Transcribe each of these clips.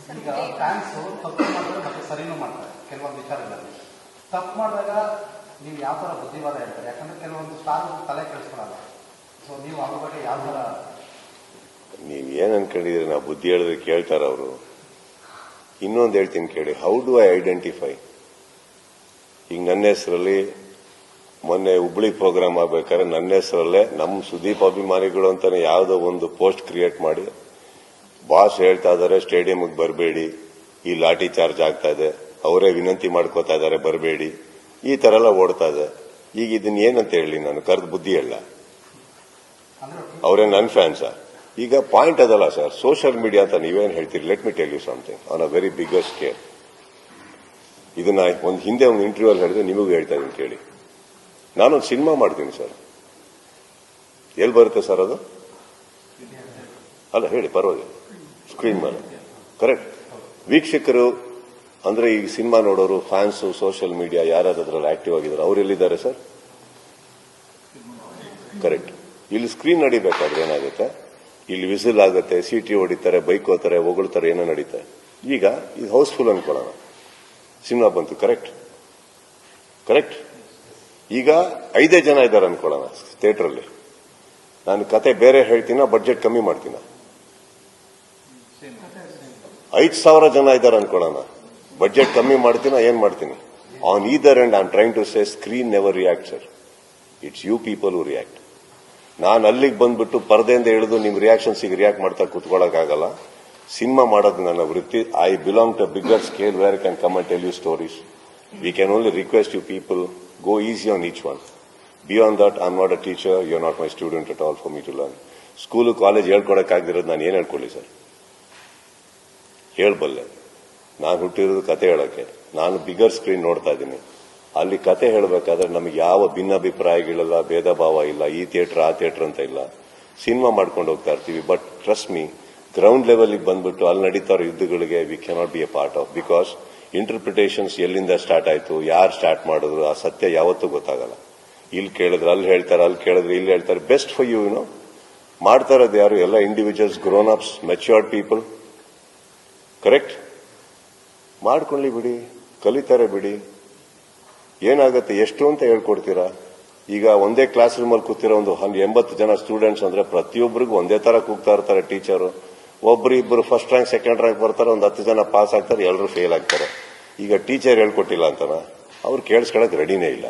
ಈಗ ಫ್ಯಾನ್ಸ್ ತಪ್ಪು ಮಾಡಿದ್ರೆ ಮತ್ತೆ ಸರಿನೂ ಮಾಡ್ತಾರೆ ಕೆಲವೊಂದು ವಿಚಾರಗಳಲ್ಲಿ. ತಪ್ಪು ಮಾಡಿದಾಗ ನೀವು ಯಾವ ಥರ ಬುದ್ಧಿವಾದ ಹೇಳ್ತಾರೆ? ಯಾಕಂದ್ರೆ ಕೆಲವೊಂದು ಸ್ಟಾರ್ ತಲೆ ಕೆಡಿಸ್ಕೊಳಲ್ಲ. ಸೊ ನೀವು ಅವ್ರ ಬಗ್ಗೆ ಯಾವ ಥರ? ನೀವು ಏನ್ ಅನ್ಕೊಂಡಿದ್ರೆ ನಾವು ಬುದ್ಧಿ ಹೇಳಿದ್ರೆ ಕೇಳ್ತಾರ ಅವರು. ಇನ್ನೊಂದು ಹೇಳ್ತೀನಿ ಕೇಳಿ, ಹೌ ಡು ಐ ಐಡೆಂಟಿಫೈ? ಈಗ ನನ್ನ ಹೆಸರಲ್ಲಿ ಮೊನ್ನೆ ಹುಬ್ಳಿ ಪ್ರೋಗ್ರಾಮ್ ಆಗ್ಬೇಕಾದ್ರೆ ನನ್ನ ಹೆಸರಲ್ಲೇ ನಮ್ಮ ಸುದೀಪ್ ಅಭಿಮಾನಿಗಳು ಅಂತಾನೆ ಯಾವುದೋ ಒಂದು ಪೋಸ್ಟ್ ಕ್ರಿಯೇಟ್ ಮಾಡಿ ಬಾಸ್ ಹೇಳ್ತಾ ಇದಾರೆ ಸ್ಟೇಡಿಯಂಗೆ ಬರಬೇಡಿ, ಈ ಲಾಠಿ ಚಾರ್ಜ್ ಆಗ್ತಾ ಇದೆ, ಅವರೇ ವಿನಂತಿ ಮಾಡ್ಕೋತಾ ಇದಾರೆ ಬರಬೇಡಿ, ಈ ತರ ಎಲ್ಲ ಓಡ್ತಾ ಇದೆ. ಈಗ ಇದನ್ನ ಏನಂತ ಹೇಳಿ ನಾನು ಕರೆದು ಬುದ್ಧಿ ಹೇಳ? ಅವರೇ ನನ್ನ ಫ್ಯಾನ್ಸ? ಈಗ ಪಾಯಿಂಟ್ ಅದಲ್ಲ ಸರ್, ಸೋಷಿಯಲ್ ಮೀಡಿಯಾ ಅಂತ ನೀವೇನು ಹೇಳ್ತೀರಿ? Let me tell you something on a very biggest scale. ಇದನ್ನ ಒಂದು ಹಿಂದೆ ಒಂದು ಇಂಟರ್ವ್ಯೂ ಅಲ್ಲಿ ಹೇಳಿದ್ರೆ ನಿಮಗೂ ಹೇಳ್ತಾ ಇದ್ದೀನಿ ಕೇಳಿ. ನಾನೊಂದು ಸಿನಿಮಾ ಮಾಡ್ತೀನಿ ಸರ್, ಎಲ್ಲಿ ಬರುತ್ತೆ ಸರ್ ಅದು? ಅಲ್ಲ ಹೇಳಿ, ಪರವಾಗಿಲ್ಲ, ಸ್ಕ್ರೀನ್ ಮೇಲೆ. ಕರೆಕ್ಟ್. ವೀಕ್ಷಕರು ಅಂದ್ರೆ ಈ ಸಿನಿಮಾ ನೋಡೋರು, ಫ್ಯಾನ್ಸು, ಸೋಷಿಯಲ್ ಮೀಡಿಯಾ ಯಾರಾದ್ರೂ ಅದ್ರಲ್ಲಿ ಆಕ್ಟಿವ್ ಆಗಿದ್ದಾರೆ, ಅವ್ರು ಎಲ್ಲಿದ್ದಾರೆ ಸರ್? ಕರೆಕ್ಟ್. ಇಲ್ಲಿ ಸ್ಕ್ರೀನ್ ನಡಿಬೇಕಾದ್ರೆ ಏನಾಗುತ್ತೆ? ಇಲ್ಲಿ ವಿಸಿಲ್ ಆಗುತ್ತೆ, ಸಿಟಿ ಹೊಡಿತಾರೆ, ಬೈಕ್ ಹೋಗ್ತಾರೆ, ಹೊಗಳ್ತಾರೆ, ಏನೋ ನಡೀತಾರೆ. ಈಗ ಇದು ಹೌಸ್ಫುಲ್ ಅನ್ಕೊಳ್ಳೋಣ, ಸಿನಿಮಾ ಬಂತು, ಕರೆಕ್ಟ್ ಕರೆಕ್ಟ್. ಈಗ 5 ಜನ ಇದ್ದಾರೆ ಅನ್ಕೊಳ್ಳೋಣ ಥಿಯೇಟರಲ್ಲಿ, ನಾನು ಕತೆ ಬೇರೆ ಹೇಳ್ತೀನ, ಬಡ್ಜೆಟ್ ಕಮ್ಮಿ ಮಾಡ್ತೀನ? 5,000 ಜನ ಇದ್ದಾರೆ ಅನ್ಕೊಳ್ಳೋಣ, ಬಡ್ಜೆಟ್ ಕಮ್ಮಿ ಮಾಡ್ತೀನ, ಏನ್ ಮಾಡ್ತೀನಿ? On either end I am trying to say screen never react sir, it's you people who react. ನಾನು ಅಲ್ಲಿಗೆ ಬಂದ್ಬಿಟ್ಟು ಪರದೆಯಿಂದ ಇಳಿದು ನಿಮ್ ರಿಯಾಕ್ಷನ್ಸಿಗೆ ರಿಯಾಕ್ಟ್ ಮಾಡ್ತಾ ಕೂತ್ಕೊಳ್ಳೋಕ್ಕಾಗಲ್ಲ. ಸಿನಿಮಾ ಮಾಡೋದು ನನ್ನ ವೃತ್ತಿ. I belong to bigger scale where can come and tell you stories. We can only request you people, go easy on each one. Beyond that, I'm not a teacher, you're not my student at all for me to learn. School college ಹೇಳ್ಕೊಡಕ್ಕಾಗ್ದಿರೋದು ನಾನು ಏನ್ ಹೇಳ್ಕೊಳ್ಳಿ sir? ಹೇಳ್ಬಲ್ಲೆ. ನಾನು ಹುಟ್ಟಿರೋದು ಕತೆ ಹೇಳಕ್ಕೆ. ನಾನು bigger screen ನೋಡ್ತಾ ಇದ್ದೀನಿ. ಅಲ್ಲಿ ಕತೆ ಹೇಳಬೇಕಾದ್ರೆ ನಮಗೆ ಯಾವ ಭಿನ್ನಾಭಿಪ್ರಾಯಗಳಿಲ್ಲ, ಭೇದ ಭಾವ ಇಲ್ಲ, ಈ ಥಿಯೇಟರ್ ಆ ಥಿಯೇಟರ್ ಅಂತ ಇಲ್ಲ. ಸಿನಿಮಾ ಮಾಡ್ಕೊಂಡು ಹೋಗ್ತಾ ಇರ್ತೀವಿ. ಬಟ್ ಟ್ರಸ್ಟ್ ಮೀ, ಗ್ರೌಂಡ್ ಲೆವೆಲ್ಗೆ ಬಂದ್ಬಿಟ್ಟು ಅಲ್ಲಿ ನಡೀತಾ ಇರೋ ಯುದ್ಧಗಳಿಗೆ we cannot be a part of. Because interpretations ಎಲ್ಲಿಂದ ಸ್ಟಾರ್ಟ್ ಆಯ್ತು, ಯಾರು ಸ್ಟಾರ್ಟ್ ಮಾಡಿದ್ರು, ಆ ಸತ್ಯ ಯಾವತ್ತೂ ಗೊತ್ತಾಗಲ್ಲ. ಇಲ್ಲಿ ಕೇಳಿದ್ರೆ ಅಲ್ಲಿ ಹೇಳ್ತಾರೆ, ಅಲ್ಲಿ ಕೇಳಿದ್ರೆ ಇಲ್ಲಿ ಹೇಳ್ತಾರೆ. ಬೆಸ್ಟ್ ಫಾರ್ ಯು ನೋ ಮಾಡ್ತಾ ಇರೋದು ಯಾರು? ಎಲ್ಲ individuals, grown ups, matured people. Correct. ಮಾಡ್ಕೊಳ್ಳಿ ಬಿಡಿ, ಕಲಿತಾರೆ ಬಿಡಿ. ಏನಾಗುತ್ತೆ, ಎಷ್ಟು ಅಂತ ಹೇಳ್ಕೊಡ್ತೀರಾ? ಈಗ ಒಂದೇ ಕ್ಲಾಸ್ ರೂಮಲ್ಲಿ ಕೂತಿರೋ ಒಂದು 80 ಜನ ಸ್ಟೂಡೆಂಟ್ಸ್ ಅಂದ್ರೆ ಪ್ರತಿಯೊಬ್ಬರಿಗೂ ಒಂದೇ ತರ ಕೂಗ್ತಾ ಇರ್ತಾರೆ ಟೀಚರು. ಒಬ್ರು ಇಬ್ಬರು ಫಸ್ಟ್ ರ್ಯಾಂಕ್ ಸೆಕೆಂಡ್ ರ್ಯಾಂಕ್ ಬರ್ತಾರೆ, ಒಂದು 10 ಜನ ಪಾಸ್ ಆಗ್ತಾರೆ, ಎಲ್ಲರೂ ಫೇಲ್ ಆಗ್ತಾರೆ. ಈಗ ಟೀಚರ್ ಹೇಳ್ಕೊಟ್ಟಿಲ್ಲ ಅಂತನ ಅವ್ರು ಕೇಳಿಸ್ಕೊಳಕ್ ರೆಡಿನೇ ಇಲ್ಲ,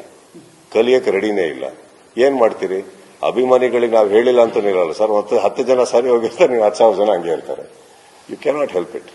ಕಲಿಯಕ್ ರೆಡಿನೇ ಇಲ್ಲ. ಏನ್ ಮಾಡ್ತೀರಿ? ಅಭಿಮಾನಿಗಳಿಗೆ ನಾವು ಹೇಳಿಲ್ಲ ಅಂತ ಇರಲ್ಲ ಸರ್, 10 ಜನ ಸರಿ ಹೋಗಿರ್ತಾರೆ, ನೀವು 10,000 ಜನ ಹಂಗೆ ಇರ್ತಾರೆ. You cannot help it.